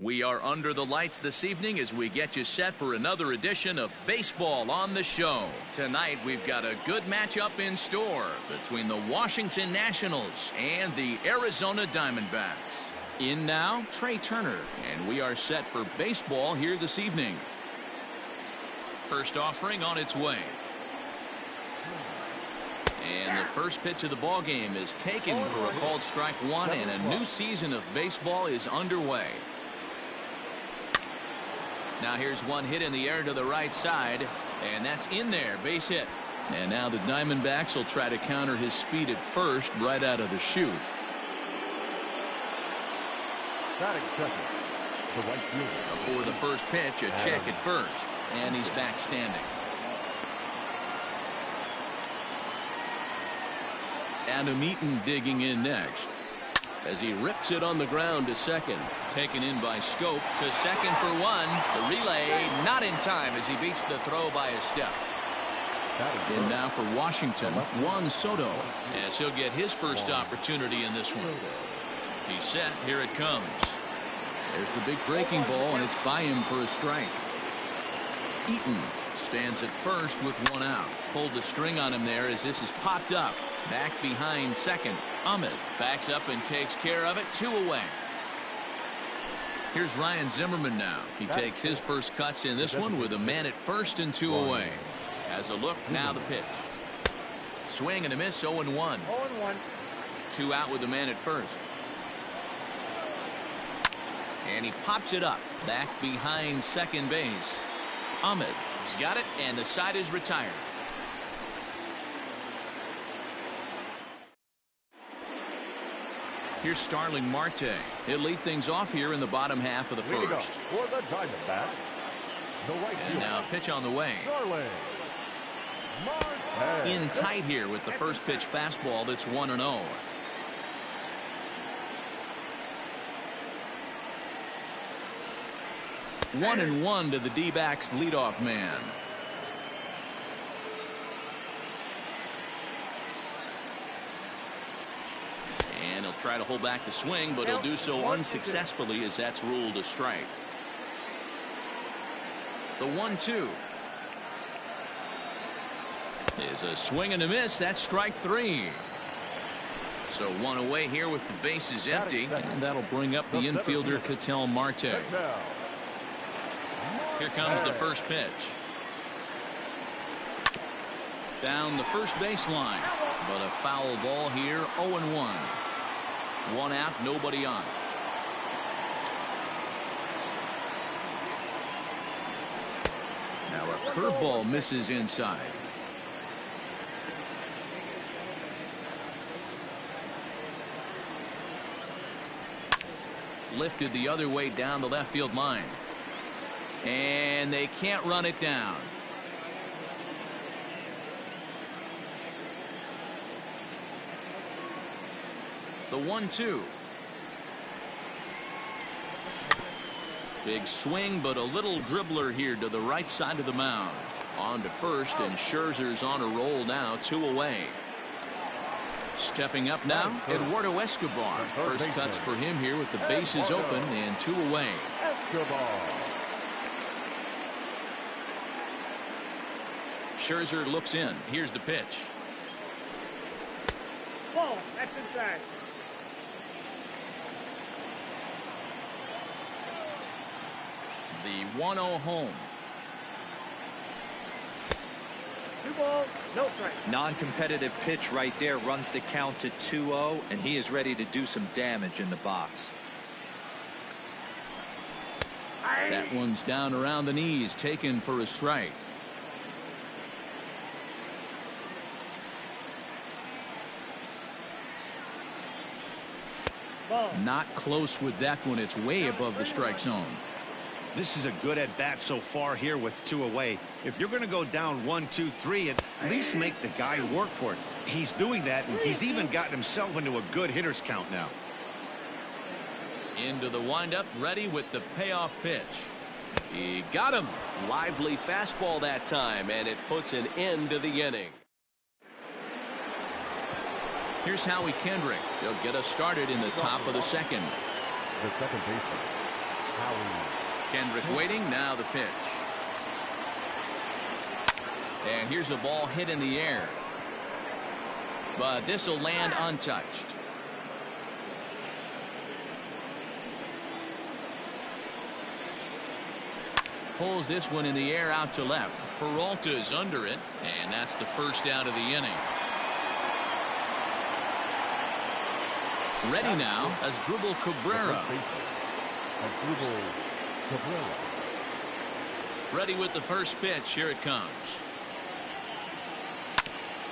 We are under the lights this evening as we get you set for another edition of Baseball on the Show. Tonight we've got a good matchup in store between the Washington Nationals and the Arizona Diamondbacks. In now, Trey Turner, and we are set for baseball here this evening. First offering on its way. And the first pitch of the ball game is taken for a called strike one, and a new season of baseball is underway. Now here's one hit in the air to the right side, and that's in there, base hit. And now the Diamondbacks will try to counter his speed at first right out of the chute. Before the first pitch, a check at first, and he's back standing. Adam Eaton digging in next as he rips it on the ground to second. Taken in by Scope to second for one. The relay not in time as he beats the throw by a step. And now for Washington, Juan Soto, as he'll get his first opportunity in this one. He's set. Here it comes. There's the big breaking ball, and it's by him for a strike. Eaton stands at first with one out. Pulled the string on him there as this is popped up. Back behind second. Ahmed backs up and takes care of it. 2 away. Here's Ryan Zimmerman now. He takes his first cuts in this one with a man at first and 2 away. Has a look, now the pitch. Swing and a miss, 0-1. 2 out with the man at first. And he pops it up. Back behind second base. Ahmed has got it, and the side is retired. Here's Starling Marte. He'll lead things off here in the bottom half of the first. And now pitch on the way. In tight here with the first pitch fastball that's 1-0. One and one to the D-backs leadoff man. And he'll try to hold back the swing, but he'll do so unsuccessfully as that's ruled a strike. The 1-2 is a swing and a miss. That's strike 3. So 1 away here with the bases empty, and that'll bring up the infielder Ketel Marte. Here comes the first pitch. Down the first baseline, but a foul ball here. 0-1. 1 out, nobody on. Now a curveball misses inside. Lifted the other way down the left field line. And they can't run it down. The 1-2. Big swing, but a little dribbler here to the right side of the mound. On to first, and Scherzer's on a roll now. 2 away. Stepping up now, Eduardo Escobar. First cuts for him here with the bases open and 2 away. Scherzer looks in. Here's the pitch. Ball, that's inside. The 1-0 home. 2 balls, no strike. Non-competitive pitch right there, runs the count to 2-0, and he is ready to do some damage in the box. That one's down around the knees, taken for a strike. Not close with that one. It's way above the strike zone. This is a good at bat so far here with 2 away. If you're going to go down 1, 2, 3, at least make the guy work for it. He's doing that, and he's even gotten himself into a good hitter's count now. Into the windup, ready with the payoff pitch. He got him. Lively fastball that time, and it puts an end to the inning. Here's Howie Kendrick. He'll get us started in the top of the second. The second baseman, Kendrick waiting, now the pitch. And here's a ball hit in the air. But this will land untouched. Pulls this one in the air out to left. Peralta's under it, and that's the first out of the inning. Ready now as Dribble Cabrera. Ready with the first pitch. Here it comes.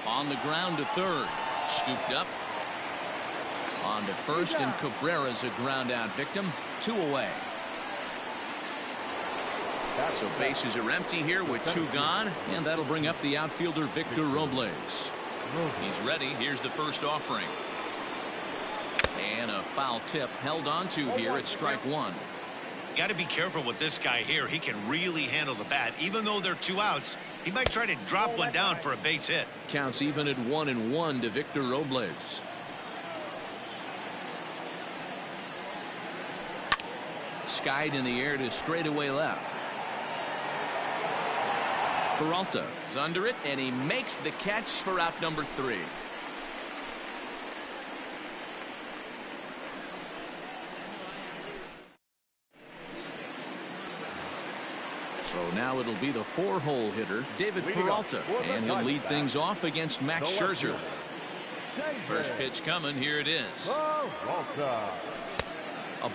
On the ground to third. Scooped up. On to first, and Cabrera's a ground out victim. 2 away. So bases are empty here with 2 gone, and that'll bring up the outfielder Victor Robles. He's ready. Here's the first offering. And a foul tip held onto here at strike 1. Got to be careful with this guy here. He can really handle the bat. Even though they're 2 outs, he might try to drop one down for a base hit. Counts even at 1-1 to Victor Robles. Skied in the air to straightaway left. Peralta is under it, and he makes the catch for out number 3. So now it'll be the 4-hole hitter, David Peralta, and he'll lead things off against Max Scherzer. First pitch coming. Here it is. A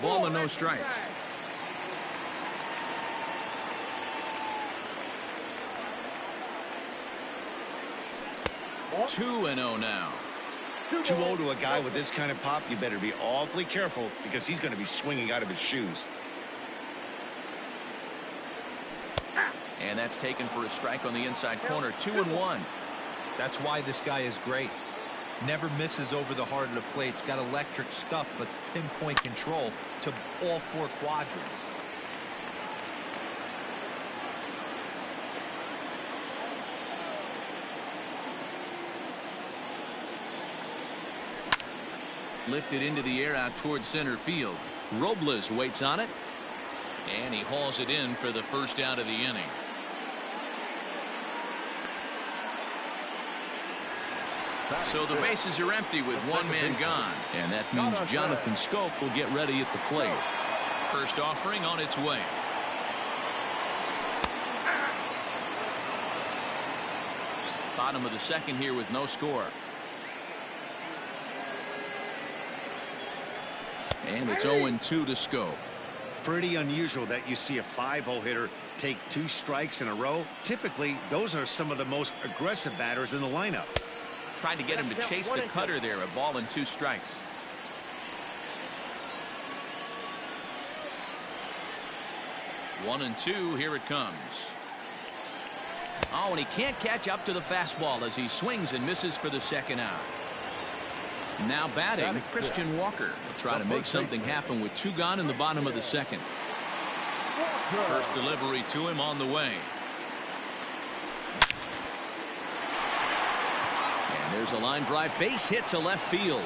ball and no strikes. Two and 0 now. 2-0 to a guy with this kind of pop. You better be awfully careful because he's going to be swinging out of his shoes. And that's taken for a strike on the inside corner. 2-1. That's why this guy is great. Never misses over the heart of the plate. It's got electric stuff, but pinpoint control to all 4 quadrants. Lifted into the air out towards center field. Robles waits on it, and he hauls it in for the first out of the inning. So the bases are empty with 1 man gone, and that means Jonathan Scope will get ready at the plate. First offering on its way. Bottom of the second here with no score. And it's 0-2 to Scope. Pretty unusual that you see a 5-hole hitter take 2 strikes in a row. Typically, those are some of the most aggressive batters in the lineup. Trying to get him to chase the cutter there. A ball and 2 strikes. One and 2. Here it comes. Oh, and he can't catch up to the fastball as he swings and misses for the second out. Now batting, Christian Walker will try to make something happen with 2 gone in the bottom of the second. First delivery to him on the way. And there's a line drive base hit to left field.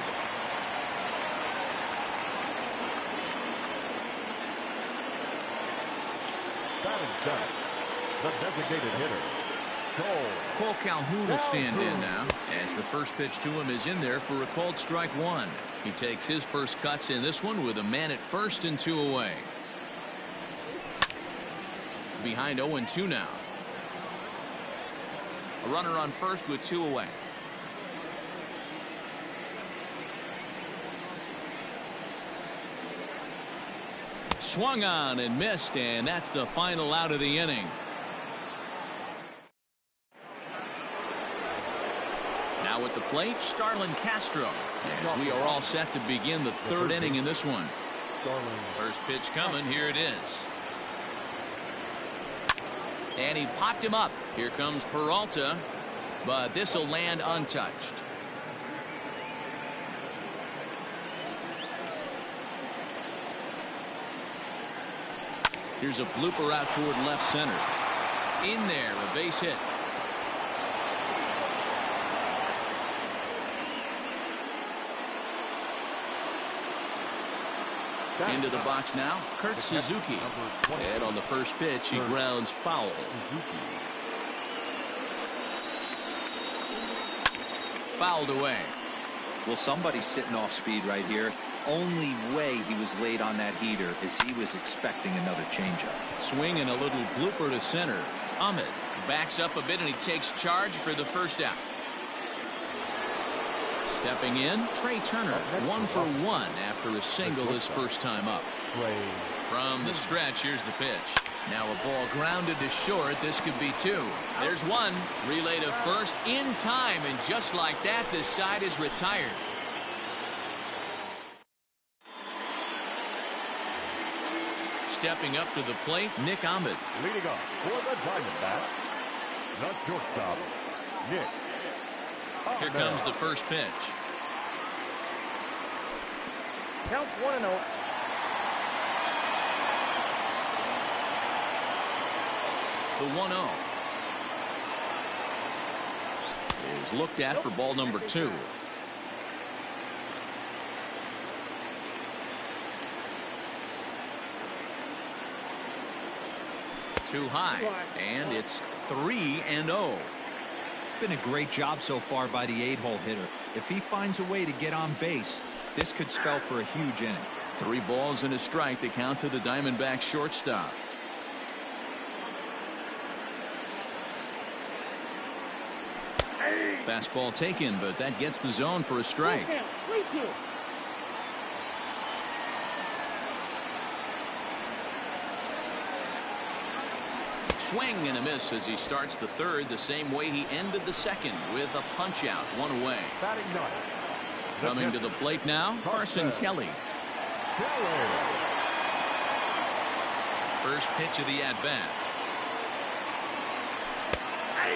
The designated hitter, Cole Calhoun will stand in now as the first pitch to him is in there for a called strike 1. He takes his first cuts in this one with a man at first and 2 away. Behind 0-2 now. A runner on first with 2 away. Swung on and missed, and that's the final out of the inning. Now at the plate, Starlin Castro, as we are all set to begin the 3rd inning in this one. First pitch coming. Here it is. And he popped him up. Here comes Peralta, but this will land untouched. Here's a blooper out toward left center. In there, a base hit. Into the box now, Kurt Suzuki. And on the first pitch, he grounds foul. Fouled away. Well, somebody's sitting off speed right here. Only way he was late on that heater is he was expecting another changeup. Swing and a little blooper to center. Ahmed backs up a bit and he takes charge for the first out. Stepping in, Trey Turner, 1 for 1 after a single his first time up. From the stretch, here's the pitch. Now a ball grounded to short. This could be 2. There's 1. Relay to first in time, and just like that, this side is retired. Stepping up to the plate, Nick Ahmed. Leading off for the Diamondbacks, the shortstop, Nick. Here comes the first pitch. Count 1-0. The 1-0 is looked at for ball number 2. Too high, and it's 3-0. It's been a great job so far by the 8-hole hitter. If he finds a way to get on base, this could spell for a huge inning. 3 balls and a strike to count to the Diamondbacks shortstop. Fastball taken, but that gets the zone for a strike. Swing and a miss as he starts the third the same way he ended the second, with a punch out, 1 away. Coming to the plate now, Carson Kelly. First pitch of the at-bat.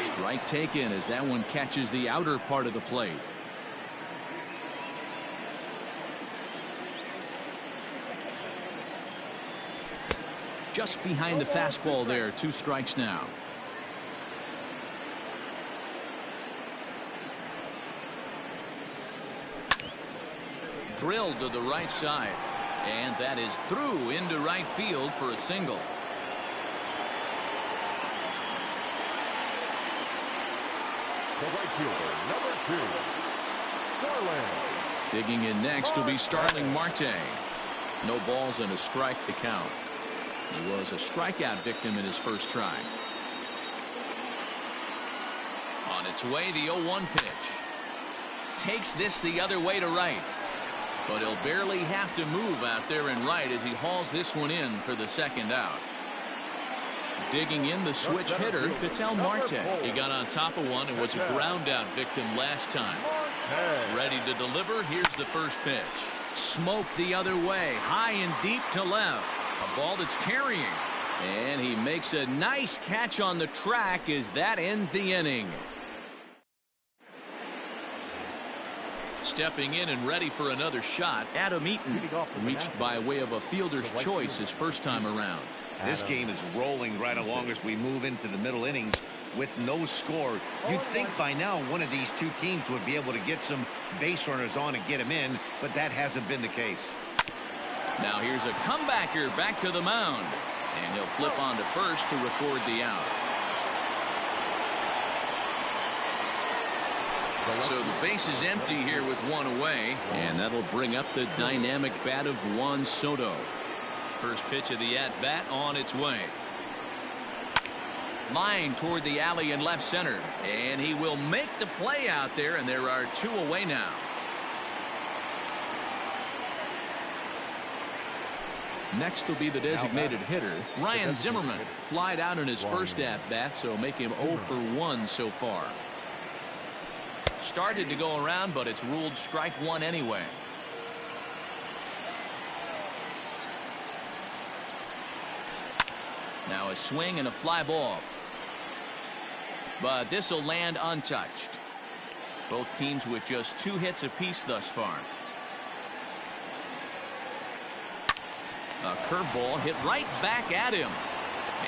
Strike taken as that one catches the outer part of the plate. Just behind the fastball there, 2 strikes now. Drilled to the right side, and that is through into right field for a single. The right fielder, number 2, Garland. Digging in next will be Starling Marte. No balls and a strike to count. He was a strikeout victim in his first try. On its way, the 0-1 pitch. Takes this the other way to right. But he'll barely have to move out there in right as he hauls this one in for the second out. Digging in the switch hitter, Vitel Marte. He got on top of one and was a ground out victim last time. Ready to deliver. Here's the first pitch. Smoke the other way, high and deep to left. A ball that's carrying. And he makes a nice catch on the track as that ends the inning. Stepping in and ready for another shot, Adam Eaton, reached by way of a fielder's choice his first time around. This game is rolling right along as we move into the middle innings with no score. You'd think by now one of these 2 teams would be able to get some base runners on and get them in, but that hasn't been the case. Now here's a comebacker back to the mound, and he'll flip on to first to record the out. So the base is empty here with 1 away, and that'll bring up the dynamic bat of Juan Soto. First pitch of the at-bat on its way. Line toward the alley in left center, and he will make the play out there, and there are 2 away now. Next will be the designated hitter, Ryan Zimmerman. Flied out in his first at-bat, so make him 0 for 1 so far. Started to go around, but it's ruled strike 1 anyway. Now a swing and a fly ball. But this will land untouched. Both teams with just 2 hits apiece thus far. A curveball hit right back at him.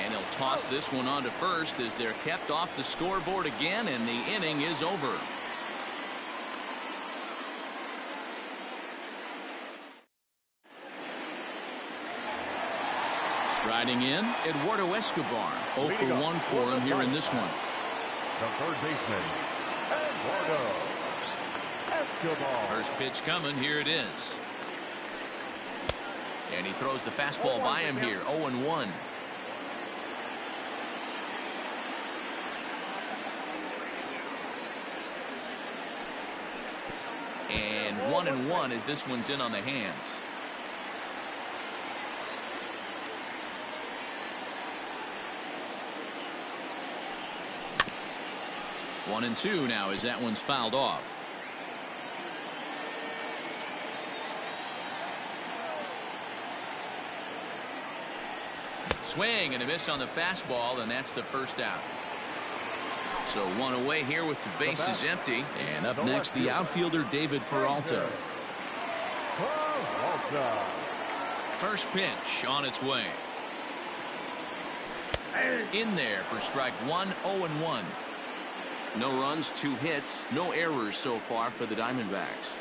And he'll toss this one on to first as they're kept off the scoreboard again, and the inning is over. Riding in, Eduardo Escobar. 0 for 1 for him here in this one. The third baseman, Eduardo Escobar. First pitch coming. Here it is. And he throws the fastball by him here. 0-1. And 1-1 as this one's in on the hands. One and two now as that one's fouled off. Swing and a miss on the fastball, and that's the first out. So one away here with the bases empty. And up next, the outfielder, David Peralta. First pitch on its way. In there for strike one, 0-1. No runs, 2 hits, no errors so far for the Diamondbacks.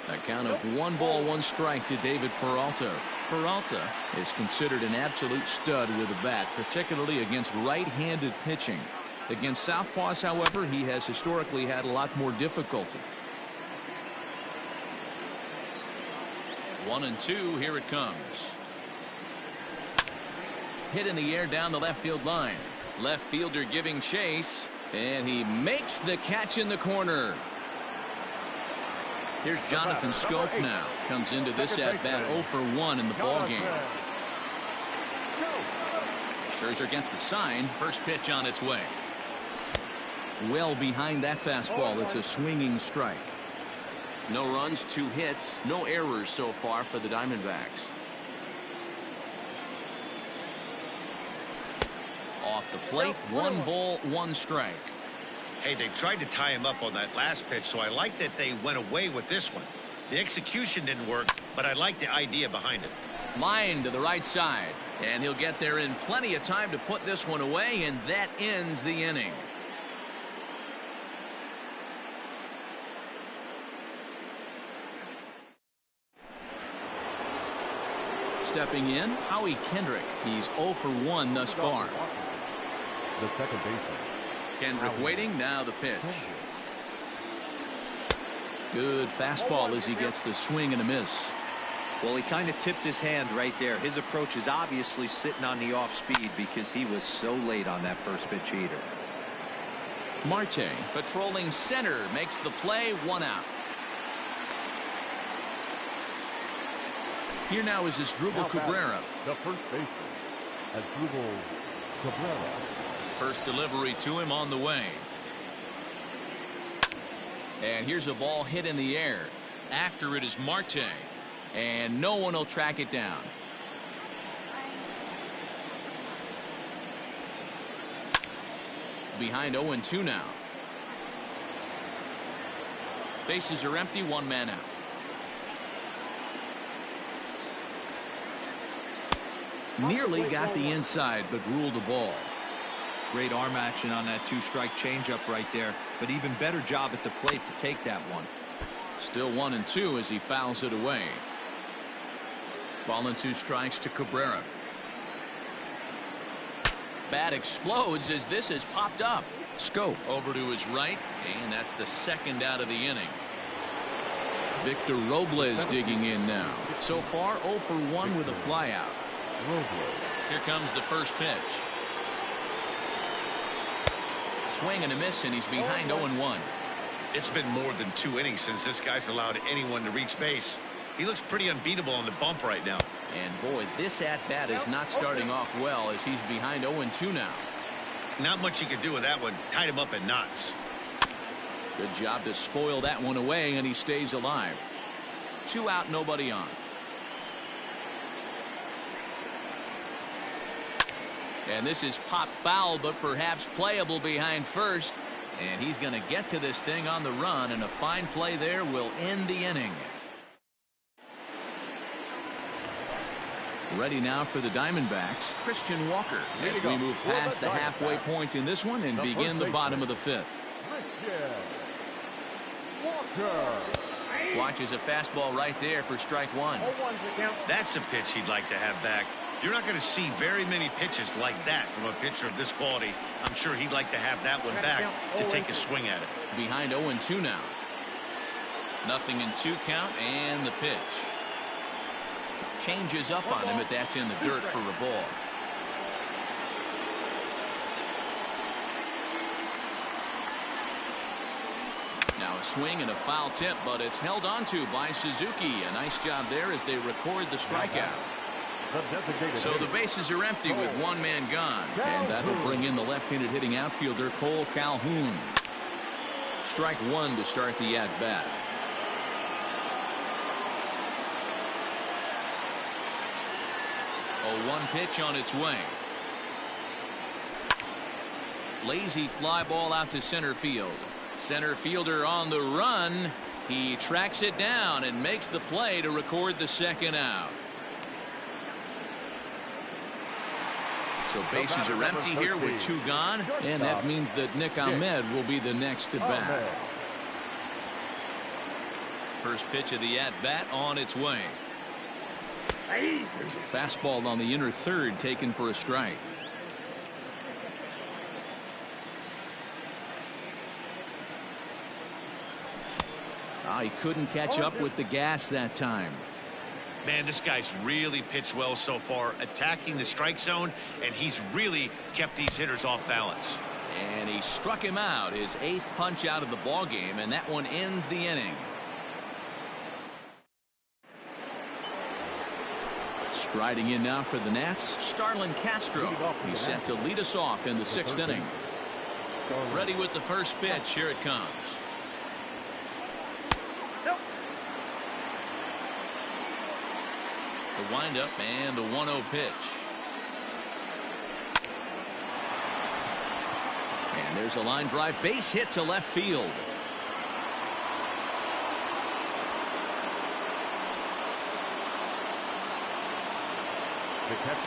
A count of 1 ball, 1 strike to David Peralta. Peralta is considered an absolute stud with a bat, particularly against right-handed pitching. Against southpaws, however, he has historically had a lot more difficulty. 1-2, here it comes. Hit in the air down the left field line. Left fielder giving chase, and he makes the catch in the corner. Here's Jonathan Scope now. Comes into this at-bat 0 for 1 in the ballgame. Scherzer against the sign. First pitch on its way. Well behind that fastball. It's a swinging strike. No runs, 2 hits, no errors so far for the Diamondbacks. Off the plate, 1 ball, 1 strike. Hey, they tried to tie him up on that last pitch, so I like that they went away with this one. The execution didn't work, but I like the idea behind it. Line to the right side, and he'll get there in plenty of time to put this one away, and that ends the inning. Stepping in, Howie Kendrick. He's 0 for 1 thus far. The second baseman. Kendrick waiting, now the pitch. Good fastball as he gets the swing and a miss. Well, he kind of tipped his hand right there. His approach is obviously sitting on the off speed because he was so late on that first pitch heater. Marte patrolling center makes the play, 1 out. Here now is Asdrubal Cabrera. The first baseman, Asdrubal Cabrera. First delivery to him on the way. And here's a ball hit in the air. After it is Marte. And no one will track it down. Behind 0-2 now. Bases are empty, 1 man out. Nearly got the inside, but ruled a ball. Great arm action on that 2-strike changeup right there, but even better job at the plate to take that one. Still 1-2 as he fouls it away. Ball and 2 strikes to Cabrera. Bat explodes as this has popped up. Scope over to his right, and that's the second out of the inning. Victor Robles digging in now. So far 0 for 1 with a flyout. Here comes the first pitch. Swing and a miss, and he's behind 0-1. It's been more than 2 innings since this guy's allowed anyone to reach base. He looks pretty unbeatable on the bump right now. And boy, this at-bat is not starting off well as he's behind 0-2 now. Not much you can do with that one. Tied him up in knots. Good job to spoil that one away, and he stays alive. 2 out, nobody on. And this is pop foul, but perhaps playable behind first. And he's going to get to this thing on the run, and a fine play there will end the inning. Ready now for the Diamondbacks, Christian Walker, as we move past the halfway point in this one and begin the bottom of the 5th. Walker. Watches a fastball right there for strike one. 0-1's the count. That's a pitch he'd like to have back. You're not going to see very many pitches like that from a pitcher of this quality. I'm sure he'd like to have that one back to take a swing at it. Behind 0-2 now. 0-2 count and the pitch. Changes up on him, but that's in the dirt for a ball. Now a swing and a foul tip, but it's held onto by Suzuki. A nice job there as they record the strikeout. So the bases are empty with one man gone. And that will bring in the left-handed hitting outfielder Cole Calhoun. Strike one to start the at-bat. A 1 pitch on its way. Lazy fly ball out to center field. Center fielder on the run. He tracks it down and makes the play to record the second out. So bases are empty here with 2 gone, and that means that Nick Ahmed will be the next to bat. First pitch of the at-bat on its way. There's a fastball on the inner third taken for a strike. He couldn't catch up with the gas that time. Man, this guy's really pitched well so far, attacking the strike zone, and he's really kept these hitters off balance. And he struck him out, his 8th punch out of the ball game, and that one ends the inning. Striding in now for the Nats, Starlin Castro. He's set to lead us off in the 6th inning. Ready with the first pitch. Here it comes. The windup and the 1-0 pitch. And there's a line drive base hit to left field.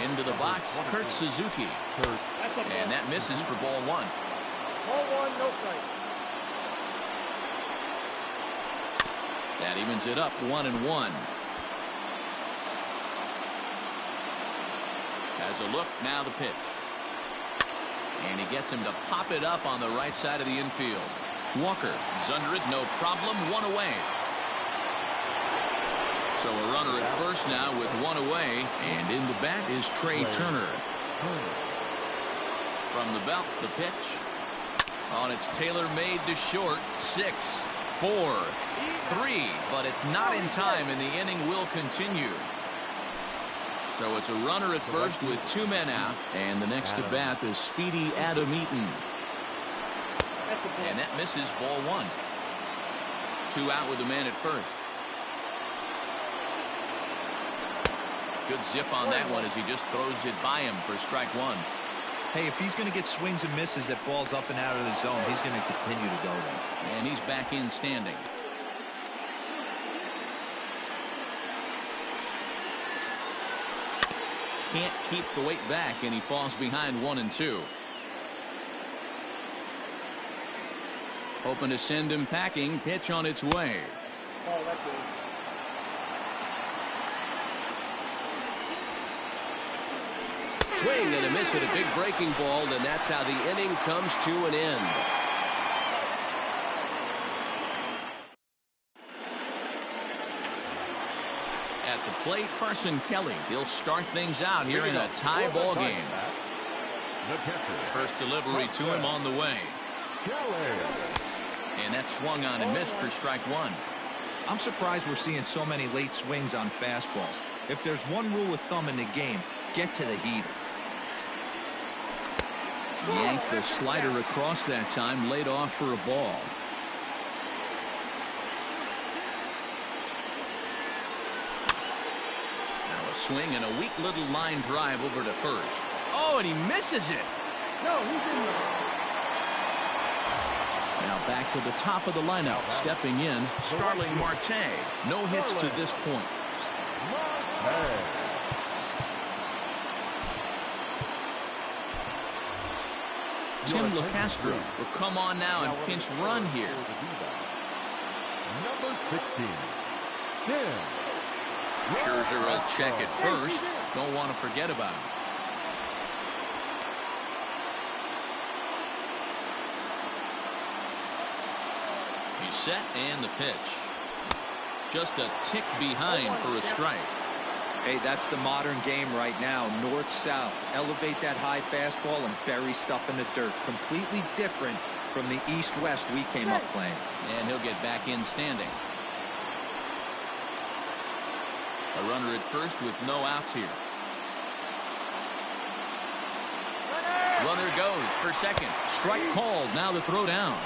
Into the box, Kurt Suzuki. And that misses for ball 1. Ball 1, no strike. That evens it up 1-1. Has a look, now the pitch. And he gets him to pop it up on the right side of the infield. Walker is under it, no problem, 1 away. So a runner at first now with 1 away, and in the bat is Trey Turner. From the belt, the pitch. On it's tailor-made to short. 6, 4, 3, but it's not in time, and the inning will continue. So it's a runner at first with 2 men out, and the next to bat is speedy Adam Eaton. And that misses ball 1. 2 out with a man at first. Good zip on that one as he just throws it by him for strike 1. Hey, if he's going to get swings and misses at balls up and out of the zone, he's going to continue to go there. And he's back in standing. Can't keep the weight back, and he falls behind 1-2. Hoping to send him packing. Pitch on its way. Oh, that's it. Swing and a miss at a big breaking ball, and that's how the inning comes to an end. At the plate, Carson Kelly. He'll start things out here in a tie ball game. First delivery to him on the way. And that swung on and missed for strike 1. I'm surprised we're seeing so many late swings on fastballs. If there's one rule of thumb in the game, get to the heater. Yanked the slider across that time, laid off for a ball. Now a swing and a weak little line drive over to first. Oh, and he misses it. No, he's in there. Now back to the top of the lineup, stepping in, Starling Marte. No hits to this point. Tim LeCastro will come on now and pinch run here. Number 16. Dim. Scherzer will check at first. Don't want to forget about him. He's set and the pitch. Just a tick behind for a strike. Hey, that's the modern game right now. North-south. Elevate that high fastball and bury stuff in the dirt. Completely different from the east-west we came up playing. And he'll get back in standing. A runner at first with no outs here. Runner goes for second. Strike called. Now the throw down.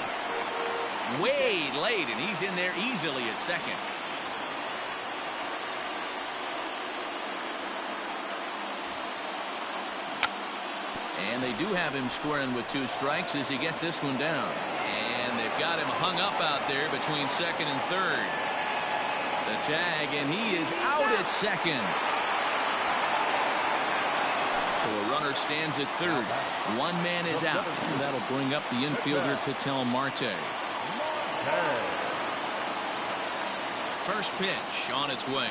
Way late, and he's in there easily at second. And they do have him squaring with 2 strikes as he gets this one down. And they've got him hung up out there between second and third. The tag, and he is out at second. So a runner stands at third. 1 man is out. And that'll bring up the infielder, Ketel Marte. First pitch on its way.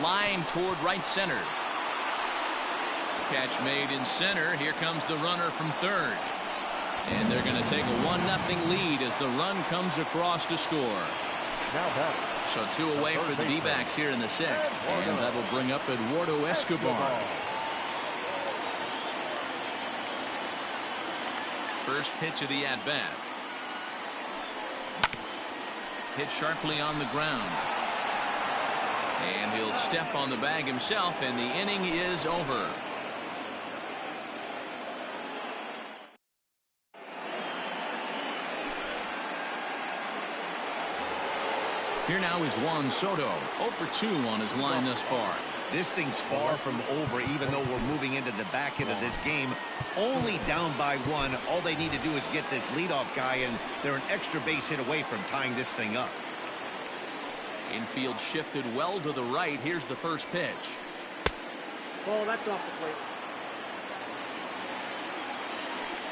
Line toward right center. Catch made in center. Here comes the runner from third. And they're going to take a 1-0 lead as the run comes across to score. So 2 away for the D-backs here in the 6th. And that will bring up Eduardo Escobar. First pitch of the at-bat. Hit sharply on the ground. And he'll step on the bag himself, and the inning is over. Here now is Juan Soto, 0 for 2 on his line thus far. This thing's far from over, even though we're moving into the back end of this game. Only down by 1. All they need to do is get this leadoff guy, and they're an extra base hit away from tying this thing up. Infield shifted well to the right. Here's the first pitch. Ball, that's off the plate.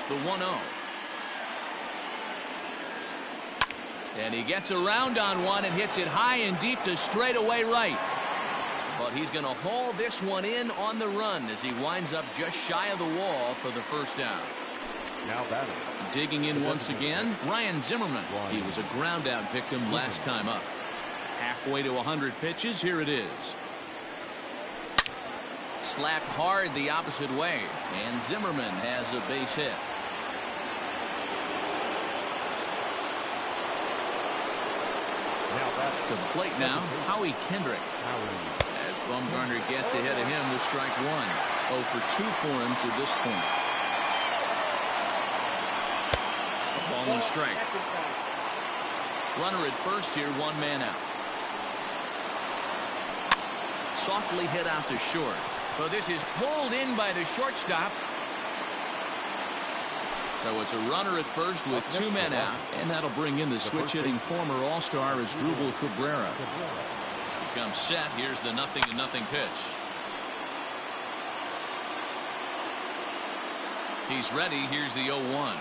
The 1-0. And he gets around on one and hits it high and deep to straightaway right. But he's going to haul this one in on the run as he winds up just shy of the wall for the first down. Now batting. Digging in once again, Ryan Zimmerman. He was a ground out victim last time up. Halfway to 100 pitches, here it is. Slapped hard the opposite way, and Zimmerman has a base hit. To the plate now, Howie Kendrick. As Bumgarner gets ahead of him with strike 1. 0 for 2 for him to this point. A ball and strike. Runner at first here, 1 man out. Softly hit out to short. But this is pulled in by the shortstop. So it's a runner at first with 2 men out, and that'll bring in the switch-hitting former All-Star Asdrubal Cabrera. He comes set. Here's the 0-0 pitch. He's ready. Here's the 0-1.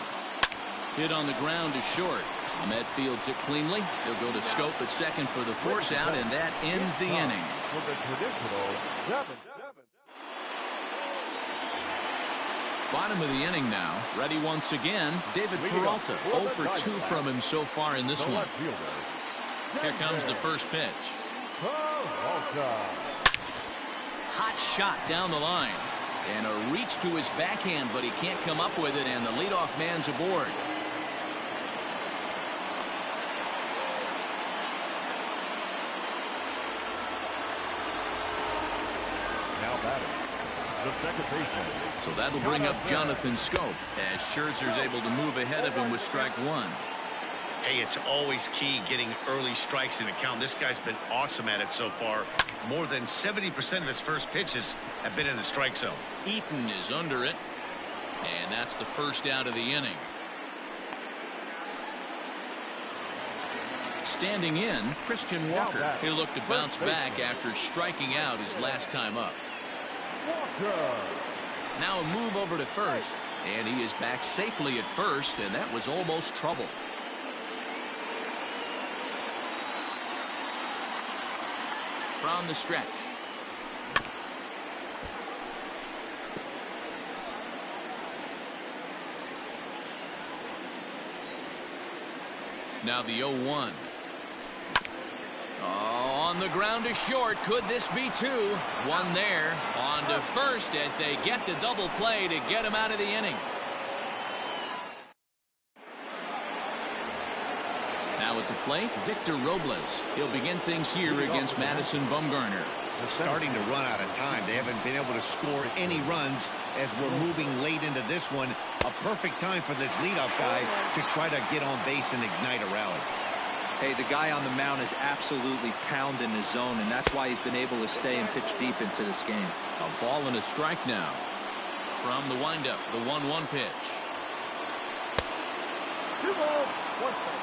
Hit on the ground to short. Ahmed fields it cleanly. He'll go to Scope at second for the force out, and that ends the inning. Bottom of the inning now. Ready once again. David Peralta. 0 for 2 from him so far in this one. Here comes the first pitch. Hot shot down the line. And a reach to his backhand, but he can't come up with it, and the leadoff man's aboard. Now batting. The second baseman. So that'll bring up Jonathan Scope as Scherzer's able to move ahead of him with strike 1. Hey, it's always key getting early strikes in the count. This guy's been awesome at it so far. More than 70% of his first pitches have been in the strike zone. Eaton is under it, and that's the first out of the inning. Standing in, Christian Walker. He'll look to bounce back after striking out his last time up. Now a move over to first, and he is back safely at first, and that was almost trouble. from the stretch. Now the 0-1. Oh, on the ground is short. Could this be two? One there. On to first as they get the double play to get him out of the inning. Now at the plate, Victor Robles. He'll begin things here against Madison Bumgarner. Starting to run out of time. They haven't been able to score any runs as we're moving late into this one. A perfect time for this leadoff guy to try to get on base and ignite a rally. Hey, the guy on the mound is absolutely pounding his zone, and that's why he's been able to stay and pitch deep into this game. A ball and a strike now. From the windup, the 1-1 pitch. 2 balls, 1 strike.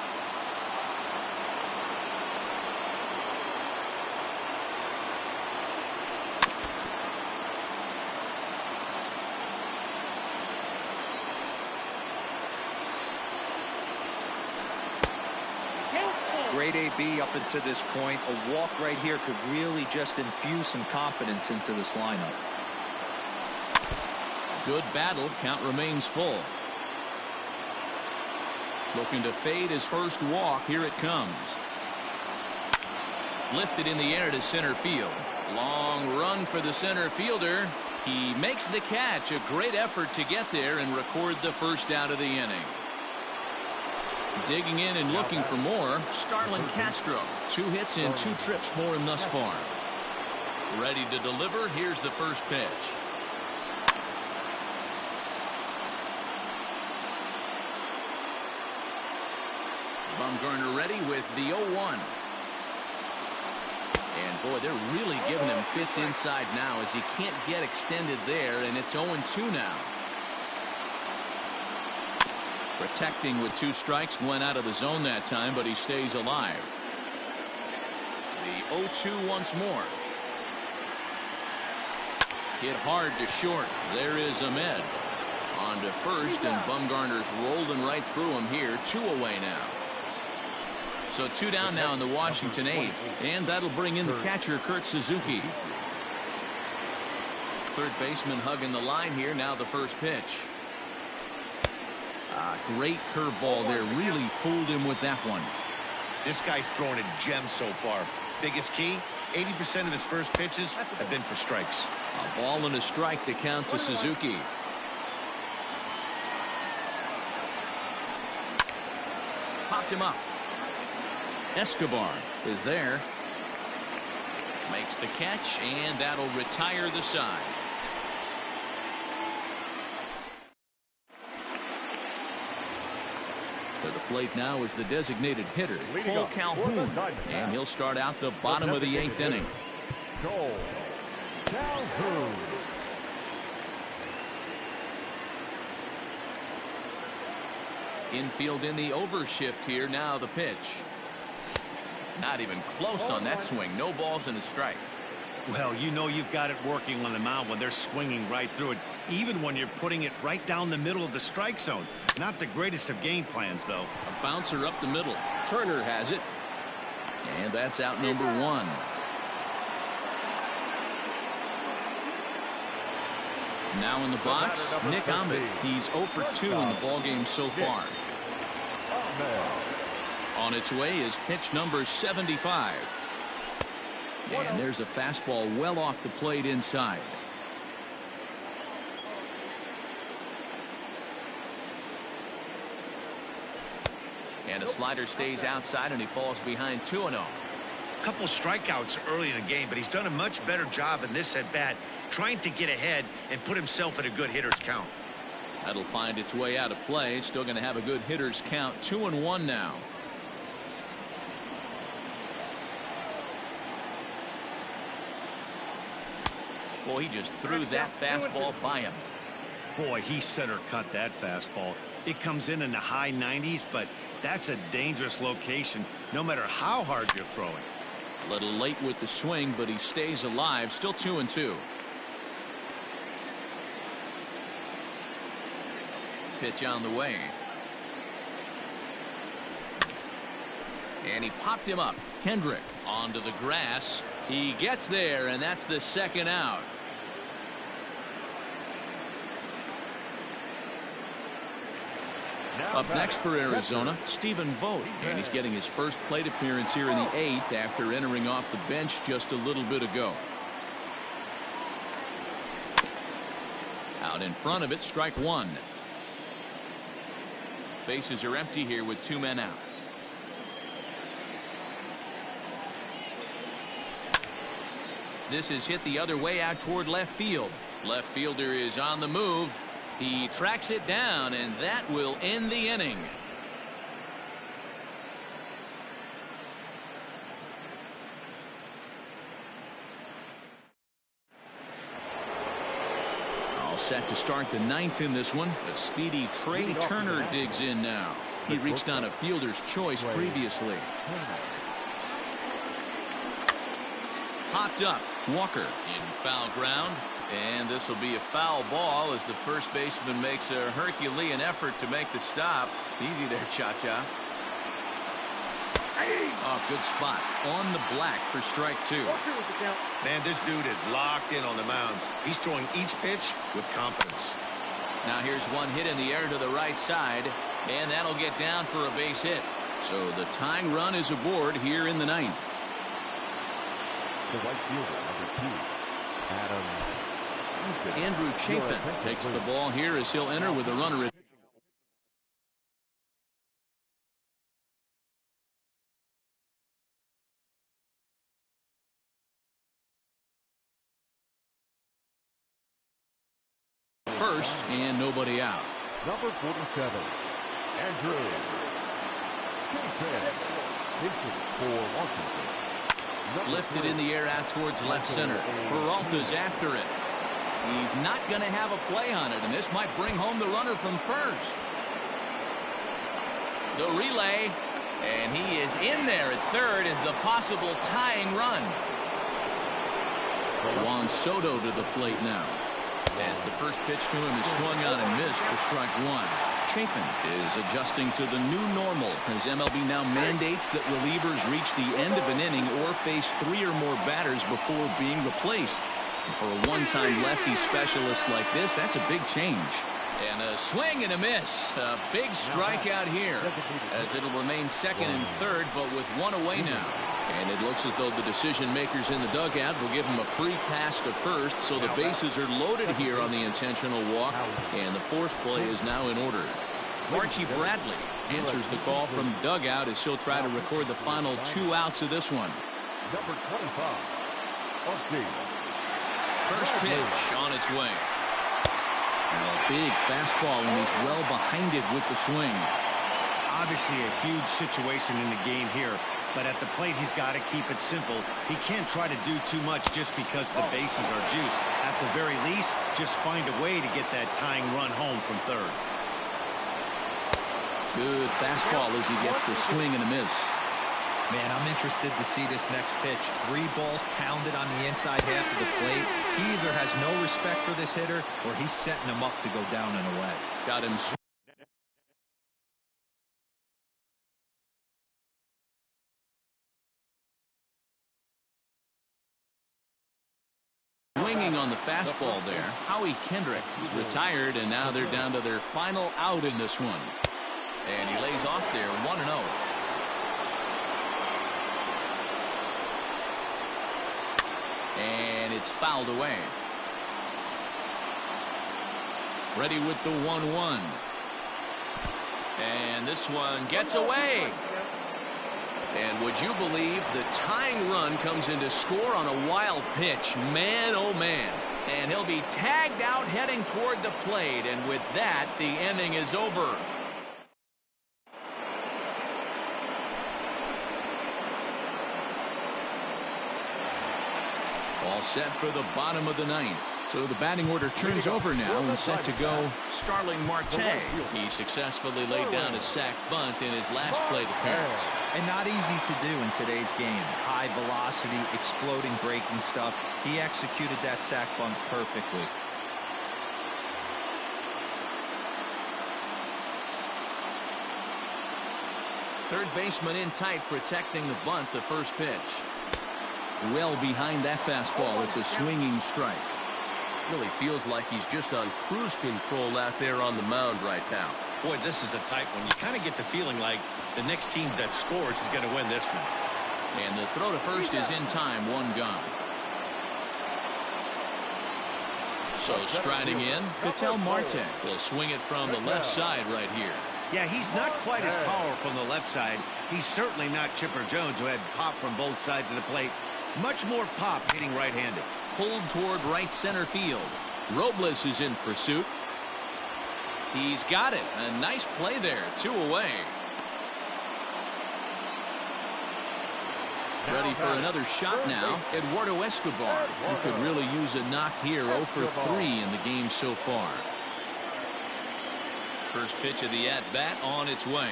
Great AB up until this point. A walk right here could really just infuse some confidence into this lineup. Good battle. Count remains full. Looking to fade his first walk. Here it comes. Lifted in the air to center field. Long run for the center fielder. He makes the catch. A great effort to get there and record the first out of the inning. Digging in and looking for more, Starlin Castro. 2 hits and 2 trips for him thus far. Ready to deliver. Here's the first pitch. Bumgarner ready with the 0-1. And boy, they're really giving him fits inside now as he can't get extended there, and it's 0-2 now. Protecting with 2 strikes, went out of the zone that time, but he stays alive. The 0-2 once more. Hit hard to short. There is Ahmed. On to first, and Bumgarner's rolling right through him here. 2 away now. So 2 down now in the Washington 8th, and that'll bring in the catcher, Kurt Suzuki. Third baseman hugging the line here. Now the first pitch. Great curveball there. Really fooled him with that one. This guy's throwing a gem so far. Biggest key, 80% of his first pitches have been for strikes. A ball and a strike to count to Suzuki. Popped him up. Escobar is there. Makes the catch, and that'll retire the side. To the plate now is the designated hitter, Cole Calhoun, and he'll start out the bottom of the 8th inning. Cole Calhoun. Infield in the overshift here. Now the pitch. Not even close on that swing. No balls and a strike. Well, you know you've got it working on the mound when they're swinging right through it, even when you're putting it right down the middle of the strike zone. Not the greatest of game plans, though. A bouncer up the middle. Turner has it. And that's out number 1. Now in the box, Nick Ahmed. He's 0 for 2 in the ballgame so far. On its way is pitch number 75. And there's a fastball well off the plate inside. And a slider stays outside, and he falls behind 2-0. Couple strikeouts early in the game, but he's done a much better job in this at bat, trying to get ahead and put himself in a good hitter's count. That'll find its way out of play. Still going to have a good hitter's count. 2-1 now. Boy, he just threw that fastball by him. Boy, he center cut that fastball. It comes in the high 90s, but that's a dangerous location no matter how hard you're throwing. A little late with the swing, but he stays alive. Still 2-2. Pitch on the way. And he popped him up. Kendrick onto the grass. He gets there, and that's the second out. Up next for Arizona, Stephen Vogt, and he's getting his first plate appearance here in the 8th after entering off the bench just a little bit ago. Out in front of it, strike one. Bases are empty here with 2 men out. This is hit the other way out toward left field. Left fielder is on the move. He tracks it down, and that will end the inning. All set to start the 9th in this one. A speedy Trey Turner digs in now. He reached on a fielder's choice previously. Popped up. Walker in foul ground. And this will be a foul ball as the first baseman makes a Herculean effort to make the stop. Easy there, Cha-Cha. Oh, good spot. On the black for strike 2. Man, this dude is locked in on the mound. He's throwing each pitch with confidence. Now here's one hit in the air to the right side. And that'll get down for a base hit. So the tying run is aboard here in the 9th. The right fielder, number 2, Adam. Andrew Chafin takes the ball here as he'll enter with a runner at first and nobody out. Number 47, Andrew Chafin. Pitching for Washington. Lifted in the air out towards left center. Peralta's after it. He's not going to have a play on it, and this might bring home the runner from first. The relay, and he is in there at third as the possible tying run. Juan Soto to the plate now. As the first pitch to him is swung on and missed for strike 1. Chafin is adjusting to the new normal as MLB now mandates that relievers reach the end of an inning or face 3 or more batters before being replaced. For a one-time lefty specialist like this, that's a big change. And a swing and a miss. A big strikeout here as it'll remain second and third, but with 1 away now. And it looks as though the decision makers in the dugout will give him a free pass to first, so the bases are loaded here on the intentional walk, and the force play is now in order. Archie Bradley answers the call from dugout as he'll try to record the final 2 outs of this one. Number 25, Archie. First pitch on its way. And a big fastball, and he's well behind it with the swing. Obviously a huge situation in the game here, but at the plate he's got to keep it simple. He can't try to do too much just because the bases are juiced. At the very least, just find a way to get that tying run home from third. Good fastball as he gets the swing and a miss. Man, I'm interested to see this next pitch. 3 balls pounded on the inside half of the plate. He either has no respect for this hitter or he's setting him up to go down and away. Got him swinging on the fastball there. Howie Kendrick is retired, and now they're down to their final out in this one. And he lays off there 1-0. And it's fouled away. Ready with the 1-1. And this one gets away. And would you believe the tying run comes into score on a wild pitch? Man, oh man. And he'll be tagged out heading toward the plate. And with that, the inning is over. All set for the bottom of the 9th. So the batting order turns over now and set to go Starling Marte. He successfully laid down a sac bunt in his last plate appearance. And not easy to do in today's game. High velocity, exploding breaking stuff. He executed that sac bunt perfectly. Third baseman in tight, protecting the bunt, the first pitch. Well behind that fastball. It's a swinging strike. Really feels like he's just on cruise control out there on the mound right now. Boy, this is the type when you kind of get the feeling like the next team that scores is going to win this one. And the throw to first is in time. One gone. So striding in, Ketel Marte will swing it from the left side right here. Yeah, he's not quite as powerful from the left side. He's certainly not Chipper Jones, who had pop from both sides of the plate. Much more pop hitting right-handed. Pulled toward right center field. Robles is in pursuit. He's got it. A nice play there. 2 away. Ready for another shot now. Eduardo Escobar. He could really use a knock here. 0 for 3 in the game so far. First pitch of the at-bat on its way.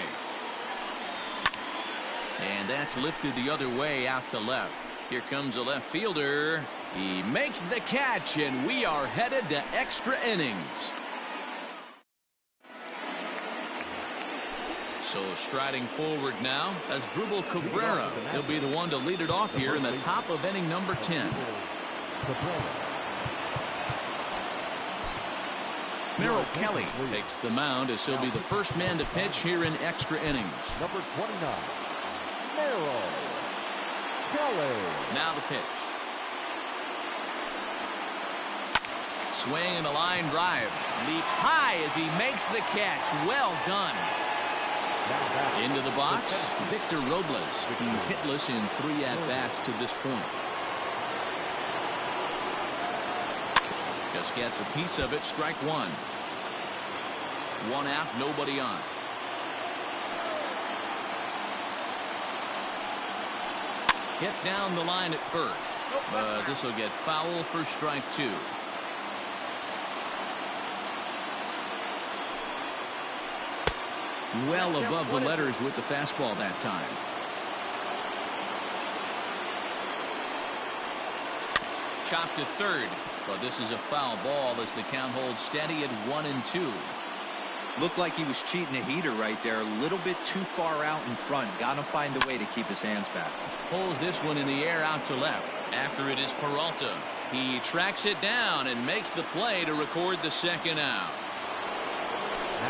And that's lifted the other way out to left. Here comes a left fielder. He makes the catch, and we are headed to extra innings. So striding forward now as Dribble Cabrera. He'll be the one to lead it off here in the top of inning number 10. Merrill Kelly takes the mound as he'll be the first man to pitch here in extra innings. Number 29, Merrill Kelly. Now the pitch. Swing and a line drive. Leaps high as he makes the catch. Well done. Into the box, Victor Robles. He's hitless in 3 at-bats to this point. Just gets a piece of it. Strike 1. 1 out, nobody on. Hit down the line at first, but this will get foul for strike 2. Well above the letters with the fastball that time. Chopped to third, but this is a foul ball as the count holds steady at 1-2. Looked like he was cheating a heater right there. A little bit too far out in front. Got to find a way to keep his hands back. Pulls this one in the air out to left. After it is Peralta. He tracks it down and makes the play to record the second out.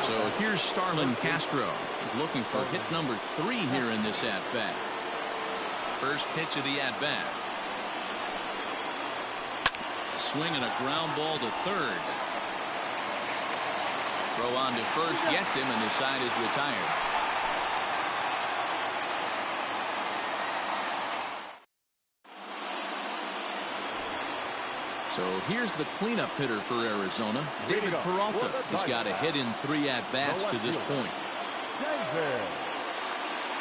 So here's Starlin Castro. He's looking for hit number 3 here in this at-bat. First pitch of the at-bat. Swing and a ground ball to third. Throw on to first gets him, and the side is retired. So here's the cleanup hitter for Arizona, David Peralta. He's got a hit in 3 at-bats to this point.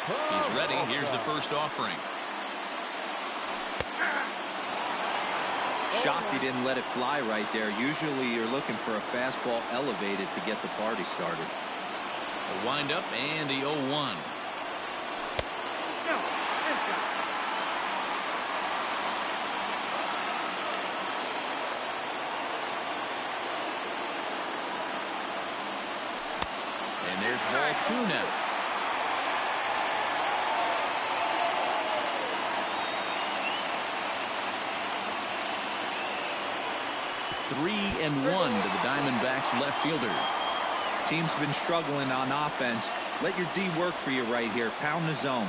He's ready. Here's the first offering. Shocked he didn't let it fly right there. Usually you're looking for a fastball elevated to get the party started. A windup and the 0-1. And there's ball 2 now. Three and 1 to the Diamondbacks left fielder. Team's been struggling on offense. Let your D work for you right here. Pound the zone.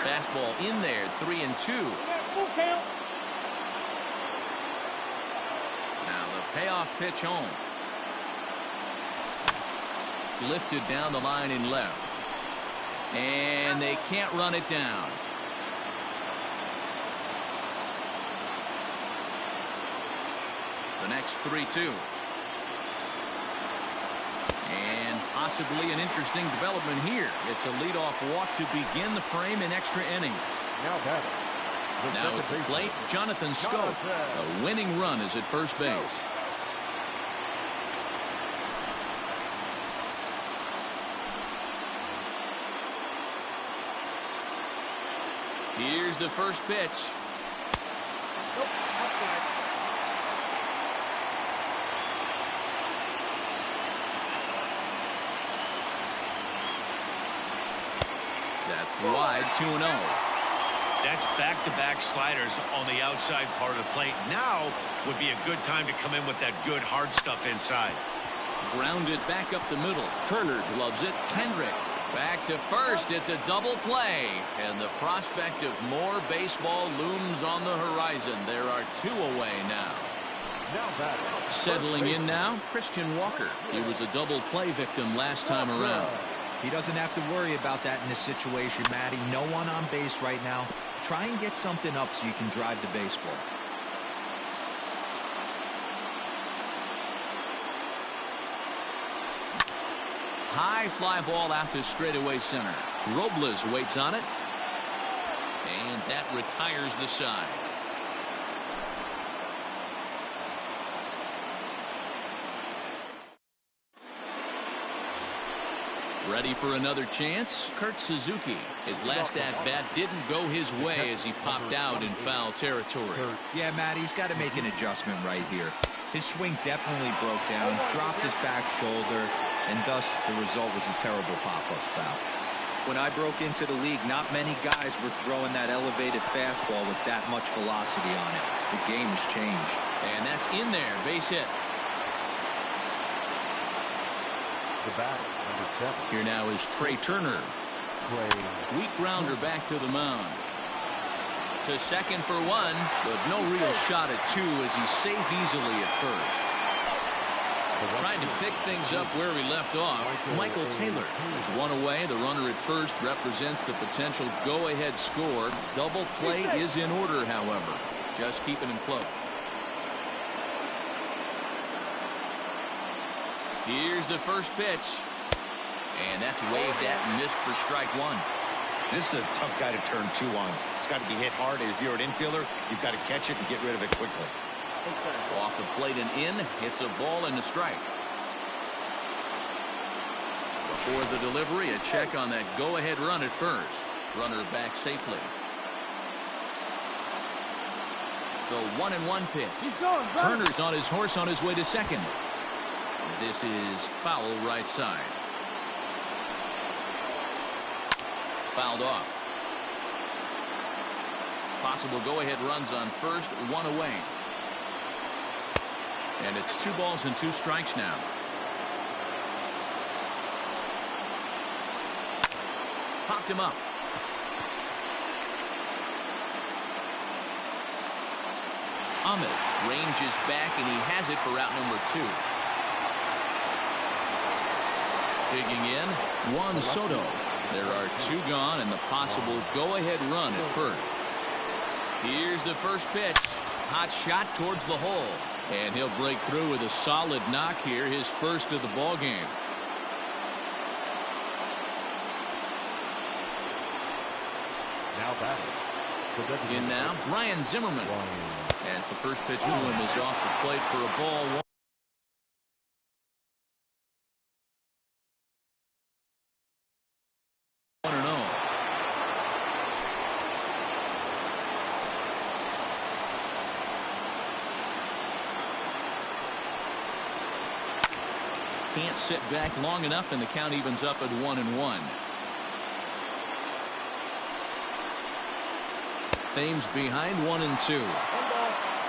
Fastball in there. 3-2. Now the payoff pitch home. Lifted down the line in left. And they can't run it down. The next 3-2. And possibly an interesting development here. It's a leadoff walk to begin the frame in extra innings. Now at the plate, Jonathan Schoop. A winning run is at first base. Here's the first pitch. That's wide. 2-0. That's back-to-back sliders on the outside part of the plate. Now would be a good time to come in with that good hard stuff inside. Grounded back up the middle. Turner gloves it. Kendrick back to first. It's a double play. And the prospect of more baseball looms on the horizon. There are 2 away now. Settling in now, Christian Walker. He was a double play victim last time around. He doesn't have to worry about that in this situation, Matty. No one on base right now. Try and get something up so you can drive the baseball. High fly ball out to straightaway center. Robles waits on it. And that retires the side. Ready for another chance? Kurt Suzuki. His last at-bat didn't go his way as he popped out in foul territory. Yeah, Matt, he's got to make an adjustment right here. His swing definitely broke down, dropped his back shoulder, and thus the result was a terrible pop-up foul. When I broke into the league, not many guys were throwing that elevated fastball with that much velocity on it. The game has changed. And that's in there, base hit. The batter, number 7. Here now is Trey Turner. Weak grounder back to the mound. To second for 1, but no real shot at 2 as he's safe easily at first. Trying to pick things up where we left off. Michael Taylor is 1 away. The runner at first represents the potential go-ahead score. Double play is in order, however. Just keeping him close. Here's the first pitch. And that's waved at and missed for strike 1. This is a tough guy to turn 2 on. It's got to be hit hard. If you're an infielder, you've got to catch it and get rid of it quickly. Off the plate and in. Hits a ball and a strike. Before the delivery, a check on that go-ahead run at first. Runner back safely. The 1-1 pitch. Turner's on his horse on his way to second. This is foul right side. Fouled off. Possible go-ahead runs on first, 1 away. And it's 2 balls and 2 strikes now. Popped him up. Ahmed ranges back and he has it for out number 2. Digging in, Juan Soto. There are 2 gone and the possible go-ahead run at first. Here's the first pitch. Hot shot towards the hole. And he'll break through with a solid knock here, his first of the ball game. Now batting. In now, Ryan Zimmerman. As the first pitch to him is off the plate for a ball 1. Can't sit back long enough and the count evens up at 1-1. Thames behind 1-2.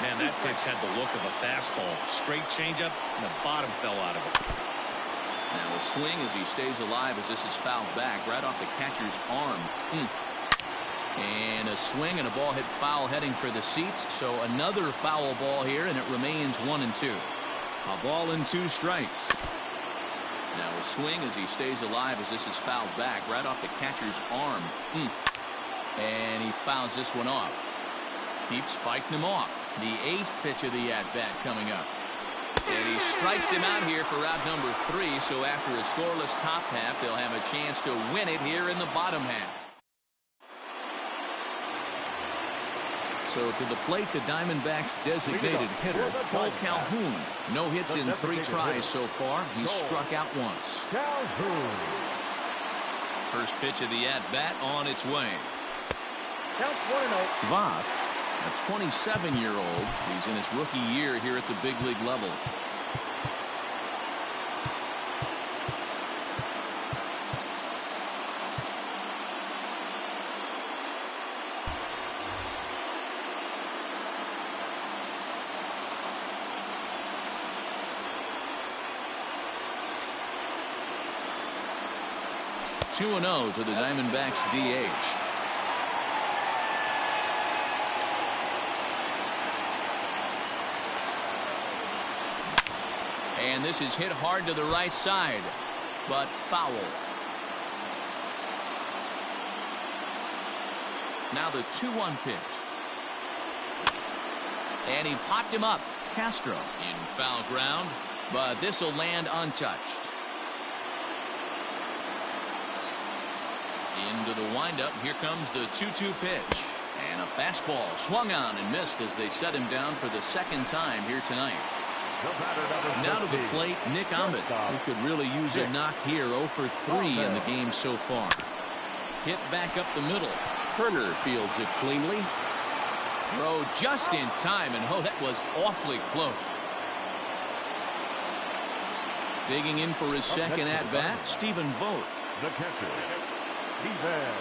Man, that pitch had the look of a fastball. Straight changeup and the bottom fell out of it. Now a swing as he stays alive as this is fouled back right off the catcher's arm. And a swing and a ball hit foul heading for the seats. So another foul ball here and it remains 1-2. A ball and 2 strikes. Now a swing as he stays alive as this is fouled back right off the catcher's arm. And he fouls this one off. Keeps fighting him off. The 8th pitch of the at-bat coming up. And he strikes him out here for out number 3. So after a scoreless top half, they'll have a chance to win it here in the bottom half. So to the plate, the Diamondbacks designated hitter, Paul Calhoun. No hits in 3 tries so far. He's struck out once. Calhoun. First pitch of the at-bat on its way. Count 1-0. Voth, a 27-year-old. He's in his rookie year here at the big league level. 2-0 to the Diamondbacks DH. And this is hit hard to the right side, but foul. Now the 2-1 pitch. And he popped him up. Castro in foul ground, but this will land untouched. Into the windup. Here comes the 2-2 pitch. And a fastball swung on and missed as they set him down for the second time here tonight. Now to the plate, Nick Ahmed, who could really use a knock here. 0 for 3 in the game so far. Hit back up the middle. Turner fields it cleanly. Throw just in time, and oh, that was awfully close. Digging in for his second at-bat, Stephen Vogt. The catcher, Stephen.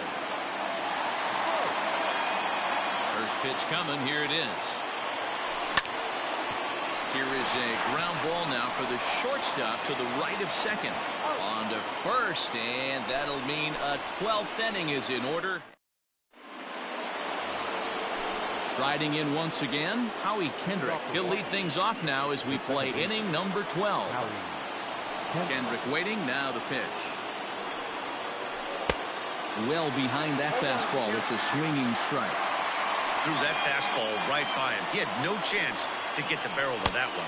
First pitch coming. Here it is. Here is a ground ball now for the shortstop to the right of second. On to first, and that'll mean a 12th inning is in order. Riding in once again, Howie Kendrick. He'll lead things off now as we play inning number 12. Kendrick waiting. Now the pitch. Well behind that fastball. It's a swinging strike. Threw that fastball right by him. He had no chance to get the barrel of that one.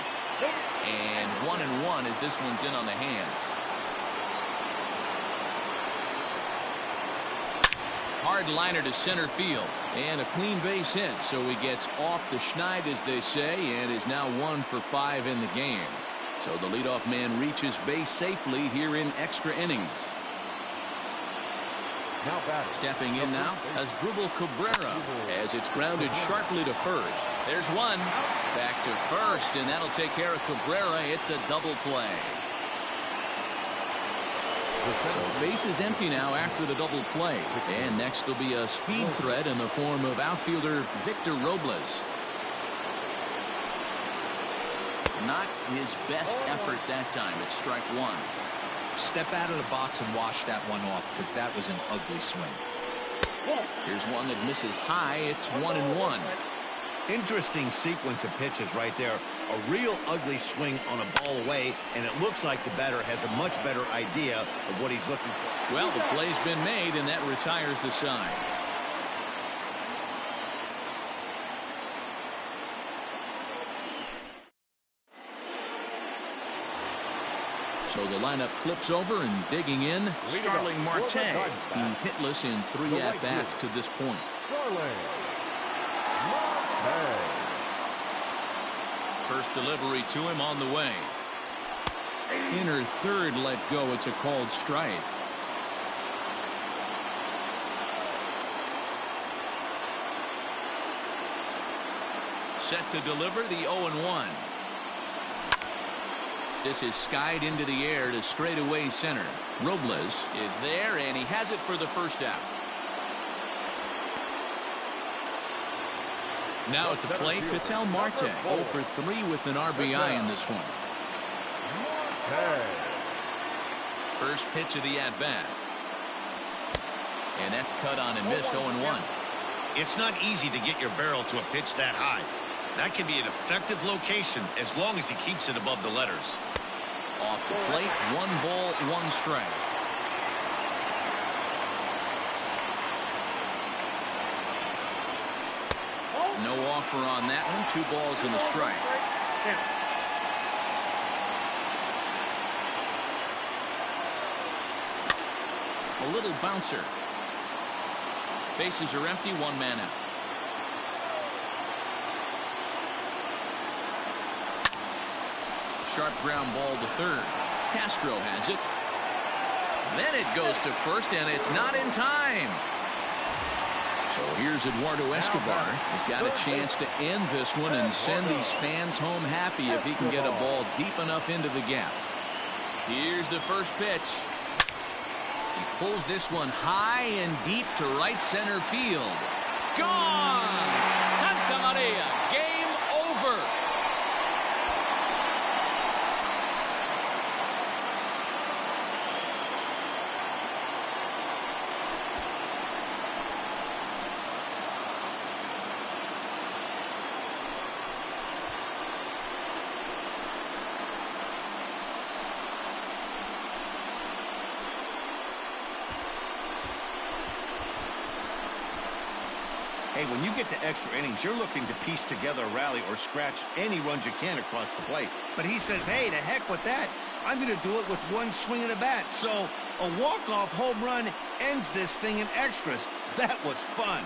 And 1-1 as this one's in on the hands. Hard liner to center field. And a clean base hit, so he gets off the schneid, as they say, and is now 1 for 5 in the game. So the leadoff man reaches base safely here in extra innings. Stepping in now as Dribble Cabrera as it's grounded sharply to first. There's one. Back to first, and that'll take care of Cabrera. It's a double play. So base is empty now after the double play. And next will be a speed threat in the form of outfielder Victor Robles. Not his best effort that time. It's strike one. Step out of the box and wash that one off, because that was an ugly swing. Here's one that misses high. It's 1-1. Interesting sequence of pitches right there. A real ugly swing on a ball away, and it looks like the batter has a much better idea of what he's looking for. Well, the play's been made, and that retires the side. So the lineup flips over, and digging in, Starling Marte. He's hitless in 3 at-bats to this point. First delivery to him on the way. Inner third let go. It's a called strike. Set to deliver the 0-1. This is skied into the air to straightaway center. Robles is there, and he has it for the first out. Now at the plate, Ketel Marte, 0 for 3 with an RBI in this one. First pitch of the at-bat. And that's cut on and missed. 0-1. It's not easy to get your barrel to a pitch that high. That can be an effective location as long as he keeps it above the letters. Off the plate, 1 ball, 1 strike. No offer on that one. 2 balls and a strike. A little bouncer. Bases are empty. 1 man out. Sharp ground ball to third. Castro has it. Then it goes to first, and it's not in time. So here's Eduardo Escobar. He's got a chance to end this one and send these fans home happy if he can get a ball deep enough into the gap. Here's the first pitch. He pulls this one high and deep to right center field. Gone! Santa Maria, game over. Hey, when you get to extra innings, you're looking to piece together a rally or scratch any runs you can across the plate. But he says, hey, to heck with that. I'm going to do it with one swing of the bat. So a walk-off home run ends this thing in extras. That was fun.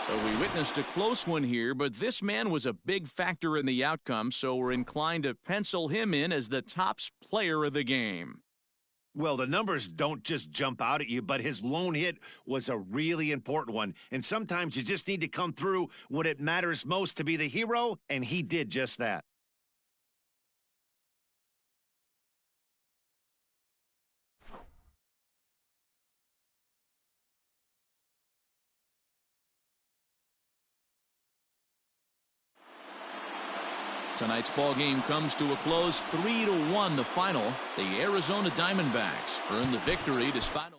So we witnessed a close one here, but this man was a big factor in the outcome, so we're inclined to pencil him in as the top player of the game. Well, the numbers don't just jump out at you, but his lone hit was a really important one. And sometimes you just need to come through when it matters most to be the hero, and he did just that. Tonight's ball game comes to a close, 3-1 the final. The Arizona Diamondbacks earn the victory despite